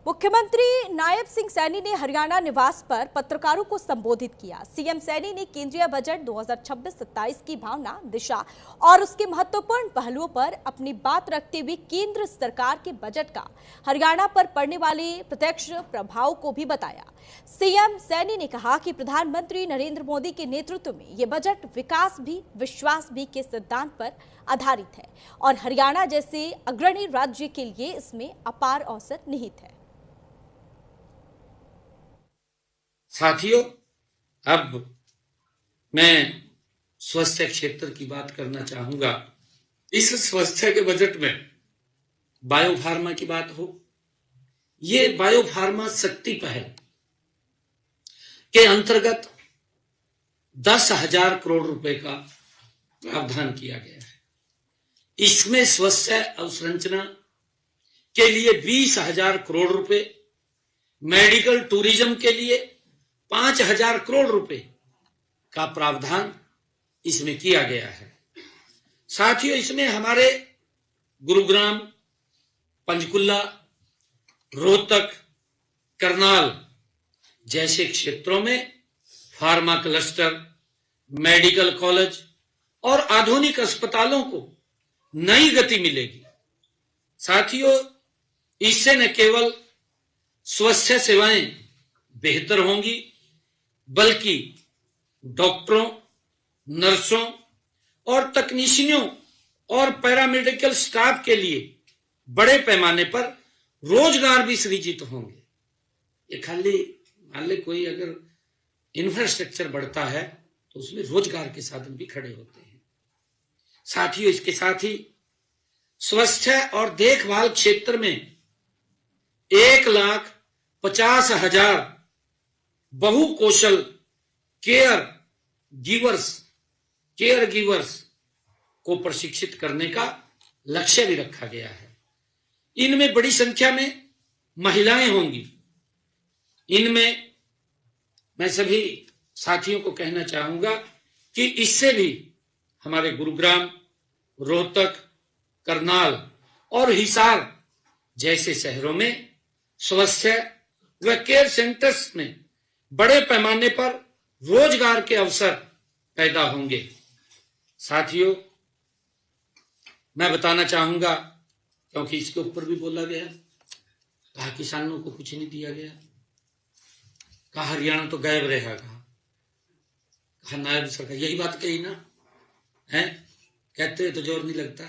मुख्यमंत्री नायब सिंह सैनी ने हरियाणा निवास पर पत्रकारों को संबोधित किया। सीएम सैनी ने केंद्रीय बजट 2026-27 की भावना, दिशा और उसके महत्वपूर्ण पहलुओं पर अपनी बात रखते हुए केंद्र सरकार के बजट का हरियाणा पर पड़ने वाले प्रत्यक्ष प्रभाव को भी बताया। सीएम सैनी ने कहा कि प्रधानमंत्री नरेंद्र मोदी के नेतृत्व में ये बजट विकास भी विश्वास भी के सिद्धांत पर आधारित है और हरियाणा जैसे अग्रणी राज्य के लिए इसमें अपार अवसर निहित है। साथियों, अब मैं स्वास्थ्य क्षेत्र की बात करना चाहूंगा। इस स्वास्थ्य के बजट में बायोफार्मा की बात हो, ये बायोफार्मा शक्ति पहल के अंतर्गत 10,000 करोड़ रुपए का प्रावधान किया गया है। इसमें स्वास्थ्य अवसंरचना के लिए 20,000 करोड़ रुपए, मेडिकल टूरिज्म के लिए 5,000 करोड़ रुपए का प्रावधान इसमें किया गया है। साथियों, इसमें हमारे गुरुग्राम, पंचकुला, रोहतक, करनाल जैसे क्षेत्रों में फार्मा क्लस्टर, मेडिकल कॉलेज और आधुनिक अस्पतालों को नई गति मिलेगी। साथियों, इससे न केवल स्वास्थ्य सेवाएं बेहतर होंगी, बल्कि डॉक्टरों, नर्सों और तकनीशियनों और पैरामेडिकल स्टाफ के लिए बड़े पैमाने पर रोजगार भी सृजित होंगे। ये खाली मान ले कोई अगर इंफ्रास्ट्रक्चर बढ़ता है तो उसमें रोजगार के साधन भी खड़े होते हैं। साथियों, इसके साथ ही स्वास्थ्य और देखभाल क्षेत्र में 1,50,000 बहुकौशल केयर गिवर्स को प्रशिक्षित करने का लक्ष्य भी रखा गया है। इनमें बड़ी संख्या में महिलाएं होंगी। इनमें मैं सभी साथियों को कहना चाहूंगा कि इससे भी हमारे गुरुग्राम, रोहतक, करनाल और हिसार जैसे शहरों में स्वास्थ्य व केयर सेंटर्स में बड़े पैमाने पर रोजगार के अवसर पैदा होंगे। साथियों, मैं बताना चाहूंगा, क्योंकि इसके ऊपर भी बोला गया, कहा किसानों को कुछ नहीं दिया गया, कहा हरियाणा तो गायब रहेगा, कहा नायब सरकार, यही बात कही ना है, कहते तो जोर नहीं लगता,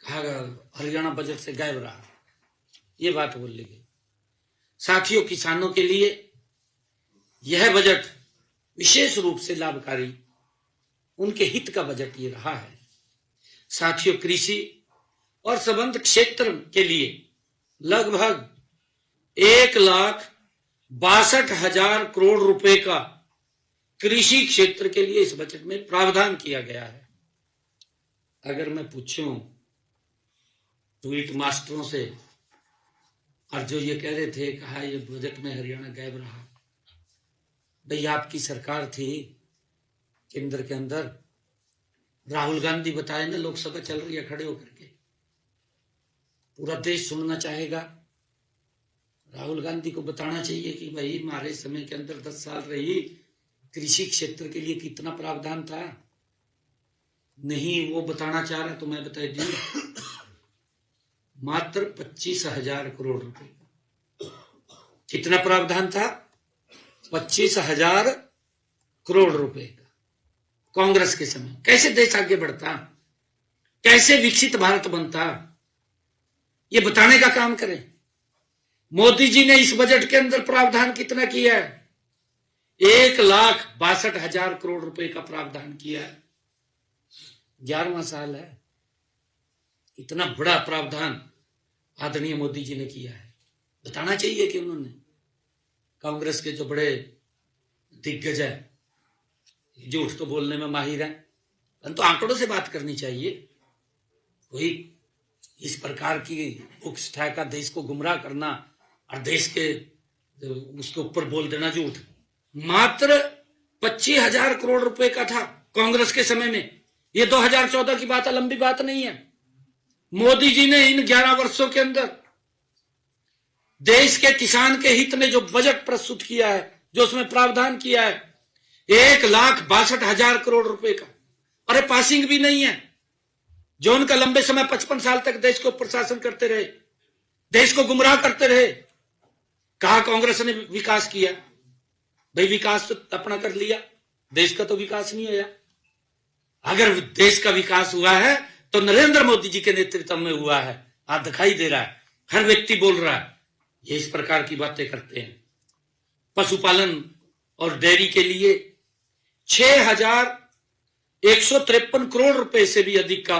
कहा हरियाणा बजट से गायब रहा, ये बात बोल ली गई। साथियों, किसानों के लिए यह बजट विशेष रूप से लाभकारी, उनके हित का बजट ये रहा है। साथियों, कृषि और संबद्ध क्षेत्र के लिए लगभग 1,62,000 करोड़ रुपए का कृषि क्षेत्र के लिए इस बजट में प्रावधान किया गया है। अगर मैं पूछूं ट्वीट मास्टरों से, और जो ये कह रहे थे, कहा ये बजट में हरियाणा गायब रहा, भाई आपकी सरकार थी केंद्र के अंदर, राहुल गांधी बताए ना, लोकसभा चल रही है खड़े होकर के, पूरा देश सुनना चाहेगा। राहुल गांधी को बताना चाहिए कि भाई हमारे समय के अंदर 10 साल रही, कृषि क्षेत्र के लिए कितना प्रावधान था। नहीं वो बताना चाह रहा तो मैं बता दूं, मात्र 25,000 करोड़ रुपए का कितना प्रावधान था, 25,000 करोड़ रुपए का। कांग्रेस के समय कैसे देश आगे बढ़ता, कैसे विकसित भारत बनता, ये बताने का काम करें। मोदी जी ने इस बजट के अंदर प्रावधान कितना किया है, 1,62,000 करोड़ रुपए का प्रावधान किया है। 11वां साल है, इतना बड़ा प्रावधान आदरणीय मोदी जी ने किया है। बताना चाहिए कि उन्होंने, कांग्रेस के जो बड़े दिग्गज है, झूठ तो बोलने में माहिर है, परंतु आंकड़ों से बात करनी चाहिए। कोई इस प्रकार की उकसाहट का देश को गुमराह करना और देश के उसके ऊपर बोल देना झूठ। मात्र 25,000 करोड़ रुपए का था कांग्रेस के समय में। ये 2014 की बात है, लंबी बात नहीं है। मोदी जी ने इन 11 वर्षों के अंदर देश के किसान के हित में जो बजट प्रस्तुत किया है, जो उसमें प्रावधान किया है 1,62,000 करोड़ रुपए का, अरे पासिंग भी नहीं है। जो उनका लंबे समय 55 साल तक देश को प्रशासन करते रहे, देश को गुमराह करते रहे, कहा कांग्रेस ने विकास किया। भाई विकास तो अपना कर लिया, देश का तो विकास नहीं हुआ। अगर देश का विकास हुआ है तो नरेंद्र मोदी जी के नेतृत्व में हुआ है। आज दिखाई दे रहा है, हर व्यक्ति बोल रहा है, ये इस प्रकार की बातें करते हैं। पशुपालन और डेयरी के लिए 6,153 करोड़ रुपए से भी अधिक का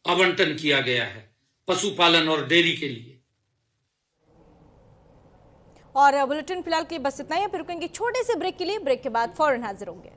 आवंटन किया गया है पशुपालन और डेयरी के लिए। और बुलेटिन फिलहाल के लिए बस इतना ही। फिर रुकेंगे छोटे से ब्रेक के लिए, ब्रेक के बाद फौरन हाजिर होंगे।